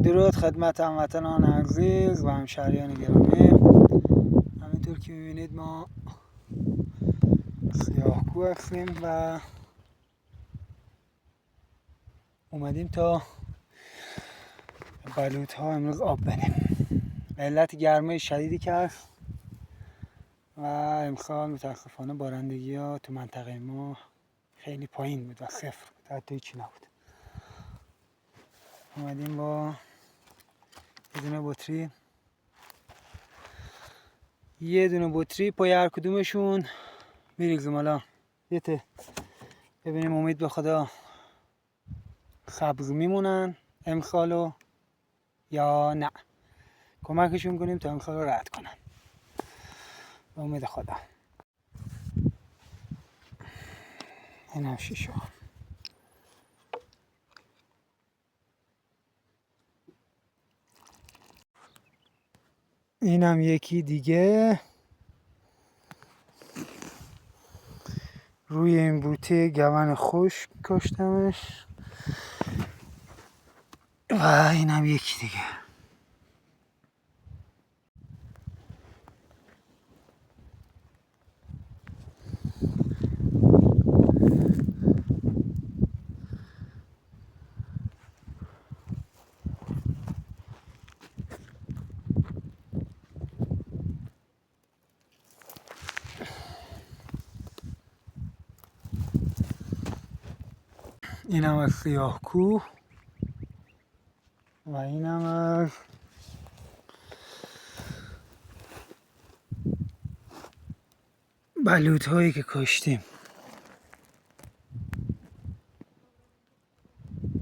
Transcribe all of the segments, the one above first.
درود خدمت هموطنان عزیز و همشهریان گرامی. همینطور که میبینید ما سیاهکوه هستیم و اومدیم تا بلوط ها امروز آب بدیم. به علت گرمای شدیدی که هست و امسال متاسفانه بارندگی ها تو منطقه ما خیلی پایین بود و صفر بود، حتی هیچی نبود. اومدیم با یه دونه بطری پای هر کدومشون میریزیم. حالا ببینیم امید به خدا سبز میمونن امسالو یا نه، کمکشون کنیم تا امسال رو رد کنن به امید خدا. این هم شیشه، این هم یکی دیگه روی این بوته گون خشک کشتمش و این هم یکی دیگه. این هم از سیاهکوه و این هم از بلوط هایی که کاشتیم.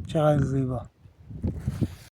چقدر زیبا.